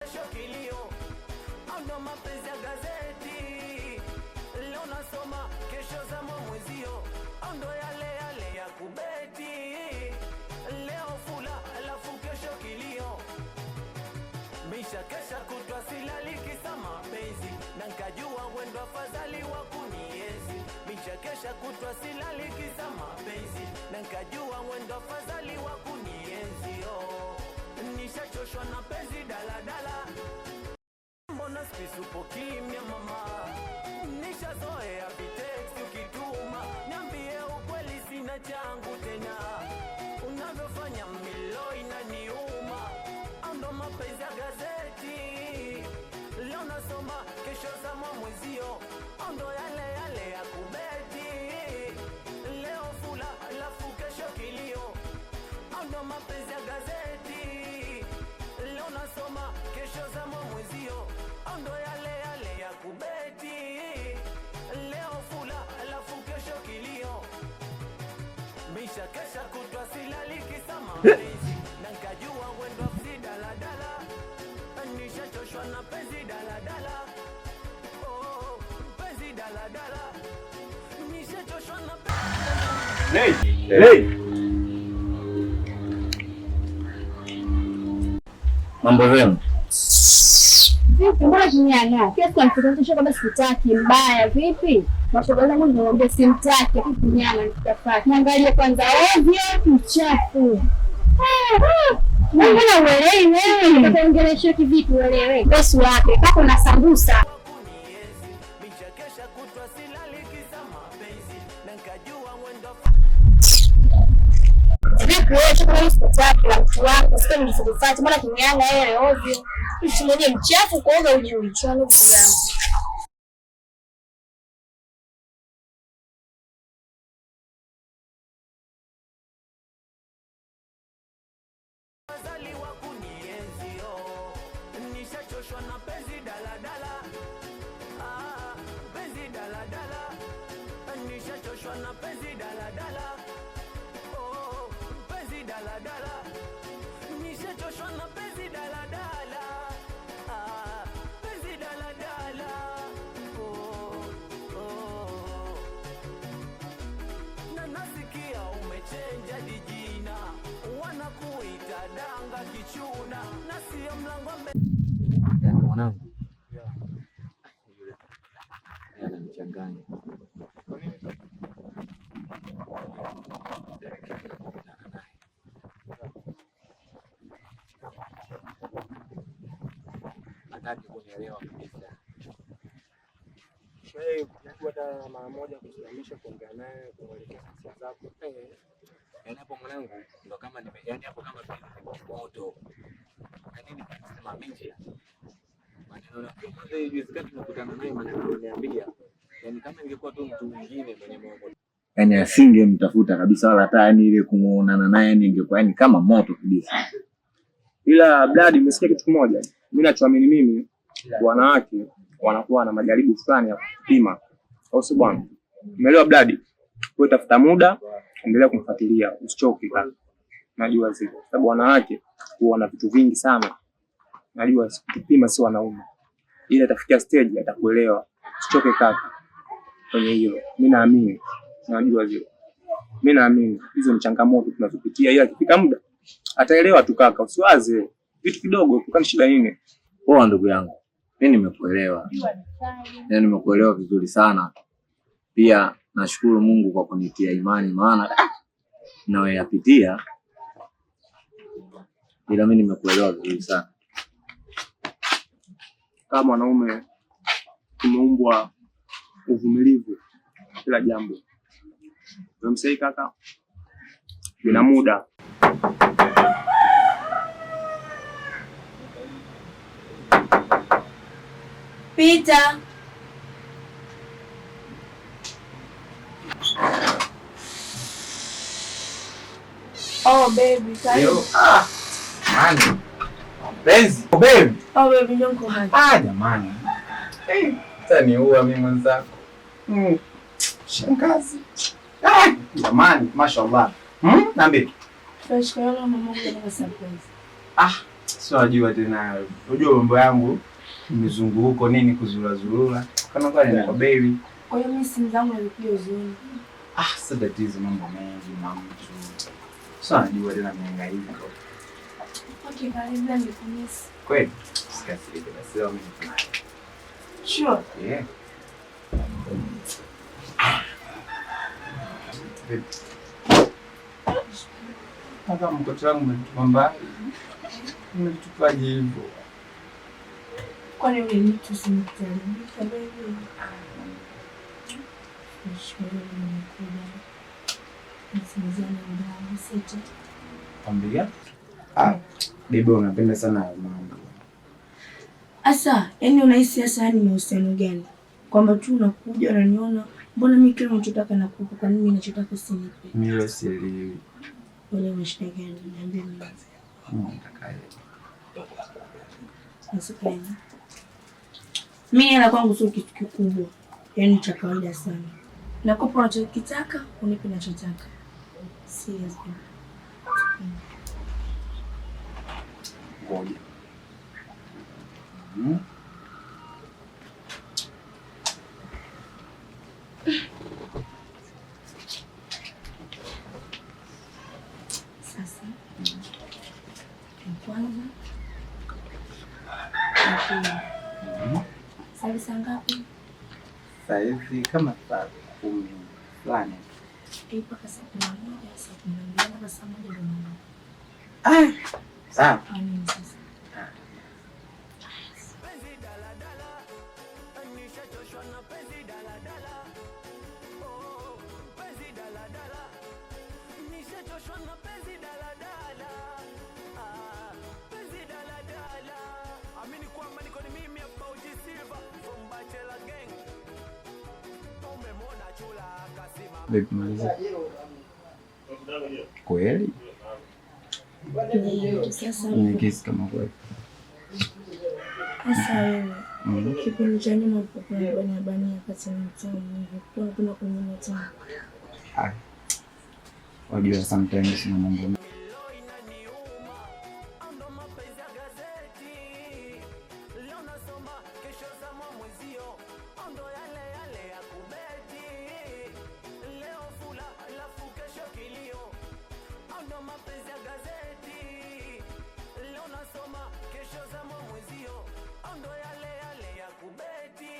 Shokilio ando mapenzi ya gazeti, leo nasoma kesho za mwezio, ando yale yale ya kubeti, leo fula alafu kesho kilio, misha kesha kutwa silali kisa mapenzi, na nkajua wendo afadhali wa kuniezi, misha kesha kutwa silali kisa mapenzi, na nkajua wendo afadhali wa kuniezi. Nishachoshwa na penzi daladala, mbona spisupo kimya mama, nishazoea viteksi ukituma, niambie ukweli sina changu tena, unavyofanya milo inaniuma, ando mapenzi ya gazeti, leo nasoma kesho za mwezio, ando yale yale ya kubeti, leo fula alafu kesho kilio, ando mapenzi ya gazeti, leo nasoma kesho za mwezio, ando yale yale ya kubeti, leo fula alafu kesho kilio, misha kesha kutwa silali kisa mapenzi, na nkajua wendo afsi daladala, nishachoshwa na penzi daladala, oh, penzi daladala, nishachoshwa na penzi. Hey! Mambo yenu. Vipi mbona kinyana? Kesi anataka kama sikutaki mbaya vipi? Mashoga zangu nimeomba simtaki kinyana nitafanya. Niangalie kwanza ovyo mchafu. Mbona uelewi wewe? Utaongelesha kivipi uelewe? Basi wake kako na sambusa. Vipi wewe chakula sikutaki la mtu wako, sasa nisikufanye mbona kinyana yeye ovyo. Mtu mwenye mchafu kuoga ujui chana ndugu yangu. Nishachoshwa na penzi daladala, penzi daladala, nishachoshwa na penzi daladala, oh, penzi daladala, nishachoshwa na penzi daladala, penzi daladala, oh, oh. Na nasikia umechenja dijina, wanakuita danga kichuna, na sio mlango Yaani mwanangu. Yule. Ananichanganya. Nataka kunielewa kabisa. Wewe unapata mara moja kusimamisha kuongea naye kuelekea hisia zako. Yaani hapo mwanangu ndo kama yaani hapo kama moto. Yaani nisimamisha. Maneno na kwanza hivi sikati tunakutana naye maneno ananiambia. Yaani kama ingekuwa tu mtu mwingine mwenye moto. Yaani asingemtafuta kabisa wala hata yani ile kumuonana naye ingekuwa yani kama moto kabisa. Ila Bladi, umesikia kitu kimoja? Mimi nachoamini mimi, wanawake wanakuwa na majaribu fulani ya kupima. Au si bwana? Umeelewa Bladi? Wewe tafuta muda, endelea kumfuatilia, usichoke kaka. Najua zile. Sababu wanawake huwa na vitu vingi sana. Najua kupima si wanaume. Ile atafikia stage atakuelewa. Usichoke kaka. Kwenye hilo. Mimi naamini. Najua zile. Mimi naamini hizo ni changamoto tunazopitia, ila ikifika muda ataelewa tu kaka, usiwaze vitu kidogo, tukani shida nini? Poa ndugu yangu. Mimi nimekuelewa. Yaani nimekuelewa vizuri sana. Pia nashukuru Mungu kwa kunitia imani maana nawe yapitia. Ila mimi nimekuelewa vizuri sana. Kama mwanaume tumeumbwa uvumilivu kila jambo. Umemsei kaka? Bila muda. Pita. Oh baby, Yo, mani. Penzi, baby. Oh baby, nyonko hai. Jamani. Tani huwa mimi mwenzako. Shangazi. Jamani, mashallah. Niambie. Fresh kwa mama mmoja na surprise. Sio ajua tena. Unajua mambo yangu mizunguko nini kuzula zulula. Kana kwa nini kwa baby. Kwa hiyo mimi simu zangu nilipia uzioni. Sasa tatizo mambo mengi na mtu. Sio ajua tena mihangaiko. Okay, karibu nikumisi. Kweli? Sikasirike basi leo mimi nifanye. Sure. Yeah. Hata mkoto wangu umenituma mbali. Umetupaje hivyo? Kwani yule mtu simtaribika baby? Nishukuru nimekuja. Nisimizane ndani sita. Ambia? Baby unapenda sana mambo. Asa, yani unahisi asa yani mahusiano gani? Kwamba tu unakuja unaniona, mbona mimi kile unachotaka nakupa, kwa nini ninachotaka usinipe? Mimi sielewi. Wewe una shida gani? Niambie mimi. Nataka Nasipenda. Mimi hela kwangu sio kitu kikubwa. Yaani cha kawaida sana. Nakupa unachotaka, unipe ninachotaka. Seriously. ngoja. Sasa. Kwanza. Saa ngapi? Saa hizi kama saa 10 fulani. Mpaka saa 11, saa 12 mpaka saa 1 ndio mama. Sawa. Sasa. Kweli? Sasa Nikisi kama kweli. sasa wewe kipindi cha nyuma ulipokuwa bania kati ya mtaani hivyo kuna kwenye mtaani. Wajua sometimes na mambo Ndo yale ya kubeti.